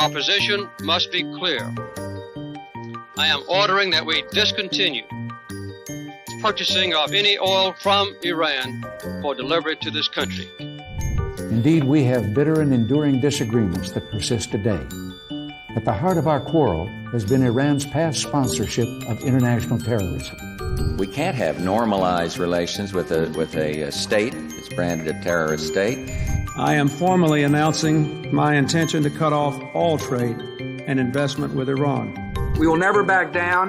Our position must be clear. I am ordering that we discontinue purchasing of any oil from Iran for delivery to this country. Indeed, we have bitter and enduring disagreements that persist today. At the heart of our quarrel has been Iran's past sponsorship of international terrorism. We can't have normalized relations with a state that's branded a terrorist state. I am formally announcing my intention to cut off all trade and investment with Iran. We will never back down,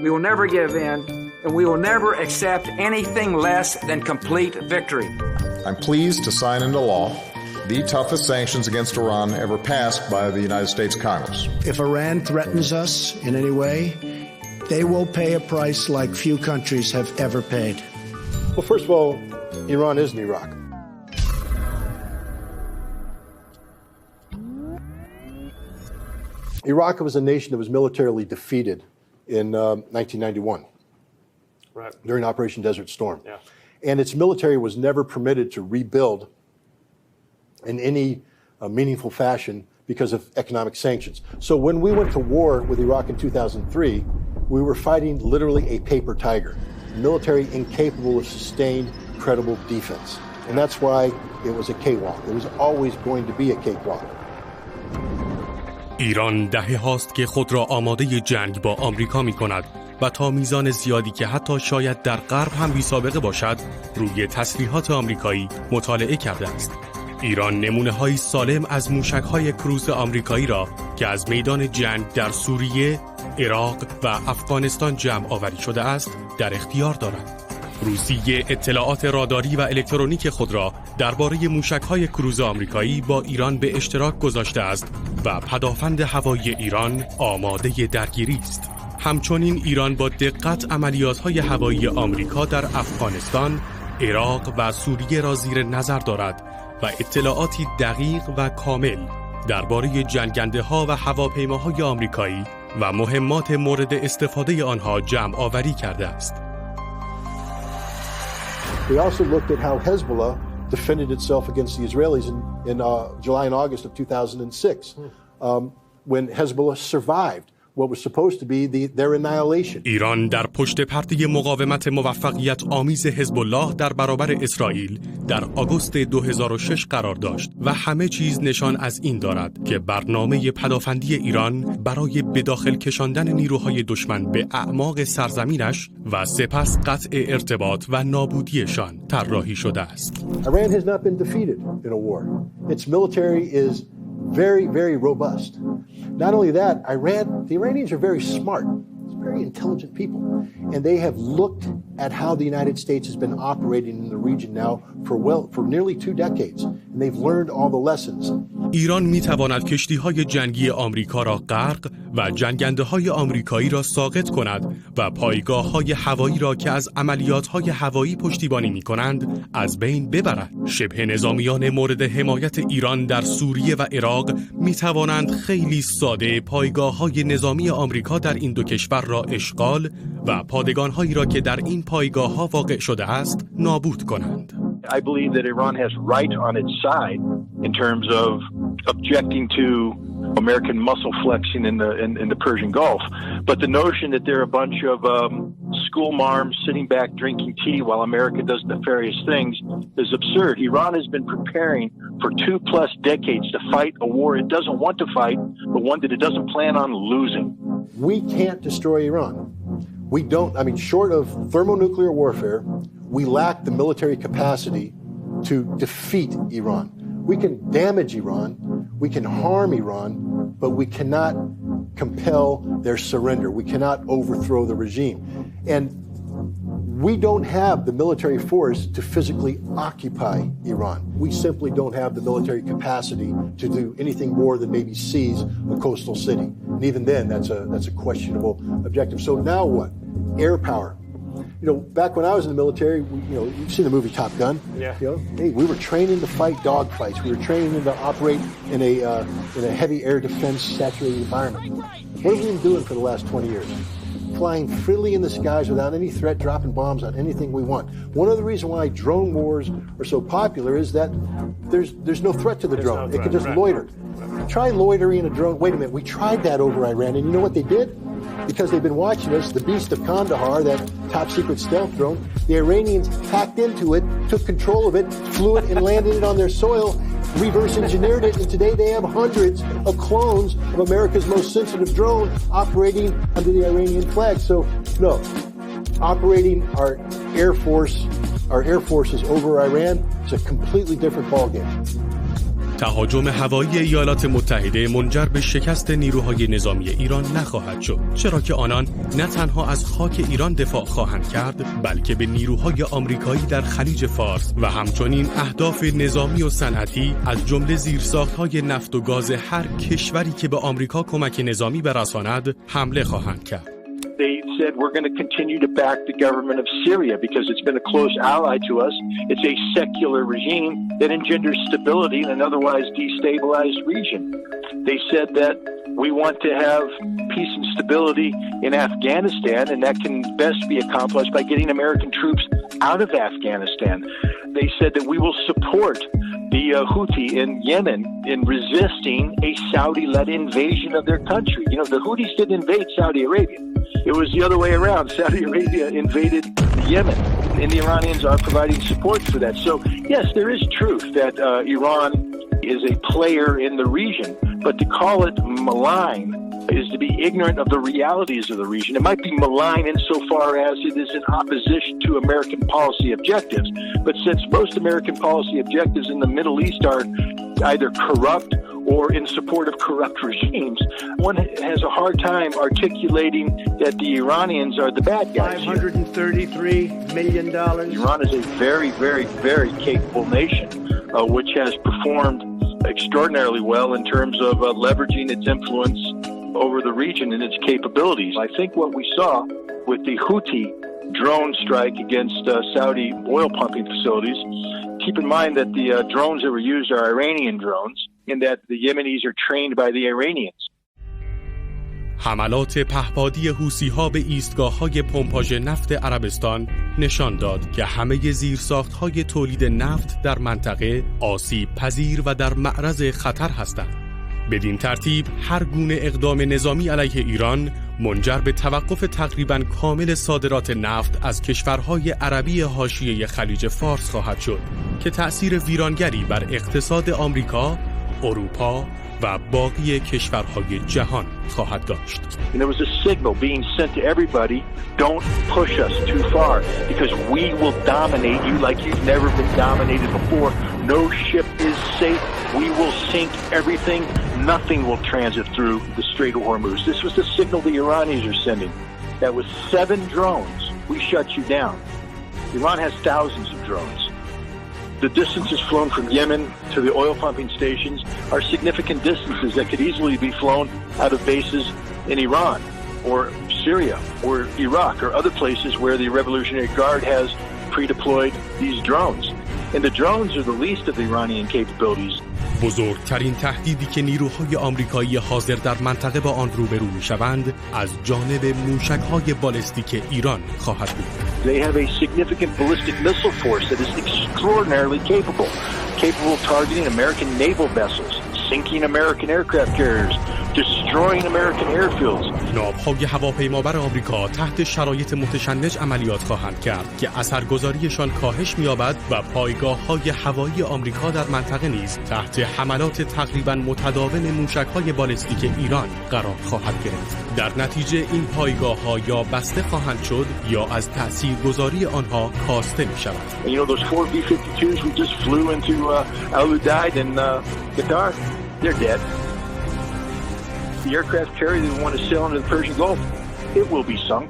we will never give in, and we will never accept anything less than complete victory. I'm pleased to sign into law the toughest sanctions against Iran ever passed by the United States Congress. If Iran threatens us in any way, they will pay a price like few countries have ever paid. Well, first of all, Iran isn't Iraq. Iraq was a nation that was militarily defeated in 1991 during Operation Desert Storm. Yeah. And its military was never permitted to rebuild in any meaningful fashion because of economic sanctions. So when we went to war with Iraq in 2003, we were fighting literally a paper tiger, military incapable of sustained, credible defense. And that's why it was a cakewalk. It was always going to be a cakewalk. ایران دهه هاست که خود را آماده جنگ با آمریکا می کند و تا میزان زیادی که حتی شاید در غرب هم بی‌سابقه باشد روی تسلیحات آمریکایی مطالعه کرده است. ایران نمونه‌های سالم از موشک‌های کروز آمریکایی را که از میدان جنگ در سوریه، عراق و افغانستان جمع آوری شده است در اختیار دارد. روسیه اطلاعات راداری و الکترونیک خود را درباره موشک‌های کروز آمریکایی با ایران به اشتراک گذاشته است و پدافند هوایی ایران آماده درگیری است. همچنین ایران با دقت عملیات‌های هوایی آمریکا در افغانستان، عراق و سوریه را زیر نظر دارد و اطلاعاتی دقیق و کامل درباره جنگنده‌ها و هواپیماهای آمریکایی و مهمات مورد استفاده آنها جمع آوری کرده است. They also looked at how Hezbollah defended itself against the Israelis in July and August of 2006, when Hezbollah survived what was supposed to be their annihilation. ایران در پشت پرده مقاومت موفقیت آمیز حزب الله در برابر اسرائیل در آگوست 2006 قرار داشت و همه چیز نشان از این دارد که برنامه پدافندی ایران برای به داخل کشاندن نیروهای دشمن به اعماق سرزمینش و سپس قطع ارتباط و نابودیشان طراحی شده است. Iran has not been defeated in a war. Its military is very, very robust. Not only that, the Iranians are very smart, very intelligent people, and they have looked at how the United States has been operating in the region now for nearly 2 decades, and they've learned all the lessons. ایران می‌تواند کشتی‌های جنگی آمریکا را غرق و جنگنده‌های آمریکایی را ساقط کند و پایگاه‌های هوایی را که از عملیات‌های هوایی پشتیبانی می‌کنند از بین ببرد. شبه نظامیان مورد حمایت ایران در سوریه و عراق می‌توانند خیلی ساده پایگاه‌های نظامی آمریکا در این دو کشور را اشغال و پادگان‌هایی را که در این پایگاه‌ها واقع شده است نابود کنند. I believe that Iran has right on its side in terms of objecting to American muscle flexing in the Persian Gulf. But the notion that they're a bunch of school marms sitting back drinking tea while America does nefarious things is absurd. Iran has been preparing for 2+ decades to fight a war it doesn't want to fight, but one that it doesn't plan on losing. We can't destroy Iran. We don't, short of thermonuclear warfare, we lack the military capacity to defeat Iran. We can damage Iran, we can harm Iran, but we cannot compel their surrender. We cannot overthrow the regime. And we don't have the military force to physically occupy Iran. We simply don't have the military capacity to do anything more than maybe seize a coastal city. And even then, that's a questionable objective. So now what? Air power. back when I was in the military, you've seen the movie Top Gun. Yeah. Hey, we were training to fight dogfights. We were training to operate in a heavy air defense saturated environment. What have we been doing for the last 20 years? Flying freely in the skies without any threat, dropping bombs on anything we want. One of the reasons why drone wars are so popular is that there's no threat to the drone. It can just loiter. Try loitering a drone. Wait a minute, we tried that over Iran, and you know what they did? Because they've been watching us, the Beast of Kandahar, that top secret stealth drone, the Iranians hacked into it, took control of it, flew it and landed it on their soil, reverse engineered it, and today they have hundreds of clones of America's most sensitive drone operating under the Iranian flag. So, no, operating our air forces over Iran is a completely different ballgame. تهاجم هوایی ایالات متحده منجر به شکست نیروهای نظامی ایران نخواهد شد، چرا که آنان نه تنها از خاک ایران دفاع خواهند کرد، بلکه به نیروهای آمریکایی در خلیج فارس و همچنین اهداف نظامی و صنعتی از جمله زیرساخت‌های نفت و گاز هر کشوری که به آمریکا کمک نظامی برساند حمله خواهند کرد. They said we're going to continue to back the government of Syria because it's been a close ally to us. It's a secular regime that engenders stability in an otherwise destabilized region. They said that we want to have peace and stability in Afghanistan, and that can best be accomplished by getting American troops out of Afghanistan. They said that we will support the Houthi in Yemen in resisting a Saudi-led invasion of their country. The Houthis didn't invade Saudi Arabia. It was the other way around. Saudi Arabia invaded Yemen, and the Iranians are providing support for that. So, yes, there is truth that Iran is a player in the region, but to call it malign is to be ignorant of the realities of the region. It might be malign insofar as it is in opposition to American policy objectives, but since most American policy objectives in the Middle East are either corrupt or in support of corrupt regimes, one has a hard time articulating that the Iranians are the bad guys. $533 million. Iran is a very, very, very capable nation, which has performed extraordinarily well in terms of leveraging its influence over the region and its capabilities. I think what we saw with the Houthi drone strike against Saudi oil pumping facilities, keep in mind that the drones that were used are Iranian drones, and that the Yemenis are trained by the Iranians. حملات پهپادی حوثی‌ها به ایستگاه‌های پمپاژ نفت عربستان نشان داد که همه زیرساخت‌های تولید نفت در منطقه آسیب پذیر و در معرض خطر هستند. بدین ترتیب هر گونه اقدام نظامی علیه ایران منجر به توقف تقریباً کامل صادرات نفت از کشورهای عربی حاشیه خلیج فارس خواهد شد که تأثیر ویرانگری بر اقتصاد آمریکا، اروپا و باقی کشورهای جهان خواهد داشت. And there was a signal being sent to everybody, don't push us too far because we will dominate you like you've never been dominated before. No ship is safe. We will sink everything. Nothing will transit through the Strait of Hormuz. This was the signal the Iranians are sending. That was 7 drones. We shut you down. Iran has thousands of drones. The distances flown from Yemen to the oil pumping stations are significant distances that could easily be flown out of bases in Iran or Syria or Iraq or other places where the Revolutionary Guard has pre-deployed these drones. And the drones are the least of the Iranian capabilities. بزرگترین تهدیدی که نیروهای آمریکایی حاضر در منطقه با آن روبرو می‌شوند از جانب موشک‌های بالستیک ایران خواهد بود. They have a significant ballistic missile force that is extraordinarily capable of targeting American naval vessels, sinking American aircraft carriers, destroying American airfields. ناوهای هواپیمابر آمریکا تحت شرایط متشنج عملیات خواهند کرد که اثرگذاریشان کاهش می‌یابد و پایگاه‌های هوایی آمریکا در منطقه نیز تحت حملات تقریباً متداوم موشک‌های بالستیک ایران قرار خواهد گرفت. در نتیجه این پایگاه‌ها یا بسته خواهند شد یا از تاثیرگذاری آنها کاسته می‌شود. You know those 4 B-52s we just flew into Al-Udeid in Qatar, they're dead. The aircraft carrier that we want to sail into the Persian Gulf, it will be sunk.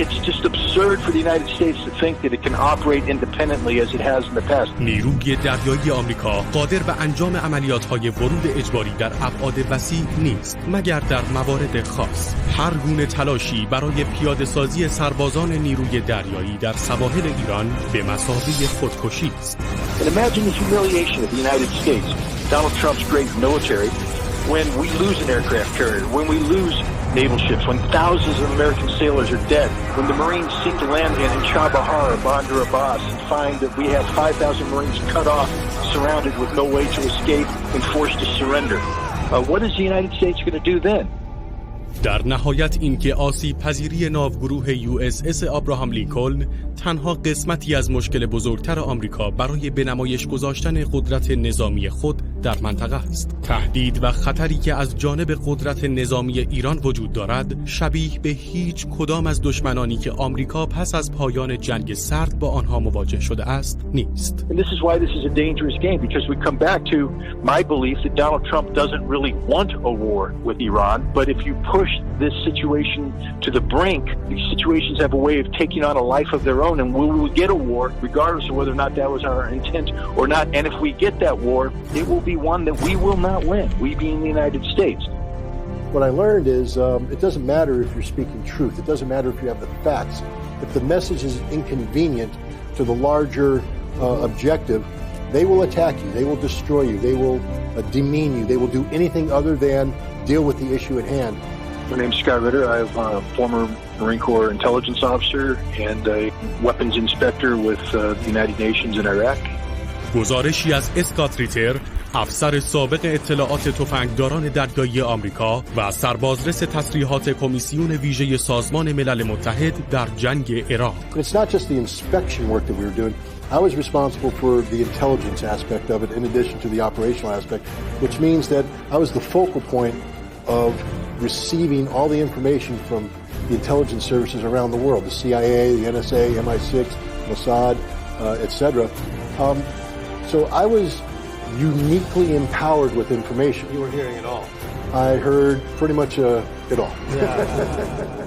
It's just absurd for the United States to think that it can operate independently as it has in the past. نیروی دریایی آمریکا قادر به انجام عملیات‌های ورود اجباری در ابعاد وسیع نیست مگر در موارد خاص. هر گونه تلاشی برای پیاده‌سازی سربازان نیروی دریایی در سواحل ایران به مثابه خودکشی است. And imagine the humiliation of the United States, Donald Trump's great military, when we lose an aircraft carrier, when we lose naval ships, when thousands of American sailors are dead, when the Marines seek to land in Chabahar or Bandar Abbas and find that we have 5,000 Marines cut off, surrounded with no way to escape and forced to surrender. What is the United States going to do then? در نهایت اینکه آسیب پذیری ناوگروه USS آبراهام لینکلن تنها قسمتی از مشکل بزرگتر آمریکا برای به نمایش گذاشتن قدرت نظامی خود در منطقه است. تهدید و خطری که از جانب قدرت نظامی ایران وجود دارد شبیه به هیچ کدام از دشمنانی که آمریکا پس از پایان جنگ سرد با آنها مواجه شده است نیست. And this is why this is a dangerous game, because we come back to my belief that Donald Trump doesn't really want a war with Iran, but if you push this situation to the brink, these situations have a way of taking on a life of their own, and we will get a war regardless of whether or not that was our intent or not. And if we get that war, it will be one that we will not win, we being the United States. What I learned is it doesn't matter if you're speaking truth. It doesn't matter if you have the facts. If the message is inconvenient to the larger objective, they will attack you. They will destroy you. They will demean you. They will do anything other than deal with the issue at hand. My name's Scott Ritter. I'm a former Marine Corps intelligence officer and a weapons inspector with the United Nations in Iraq. گزارشی از اسکات ریتر، افسر سابق اطلاعات تفنگداران دریایی آمریکا و سربازرس تسلیحات کمیسیون ویژه سازمان ملل متحد در جنگ عراق. It's not just the inspection work that we were doing. I was responsible for the intelligence aspect of it in addition to the operational aspect, which means that I was the focal point of receiving all the information from the intelligence services around the world, the CIA, the NSA, MI6, Mossad, etc. So I was uniquely empowered with information. You were hearing it all. I heard pretty much it all. Yeah.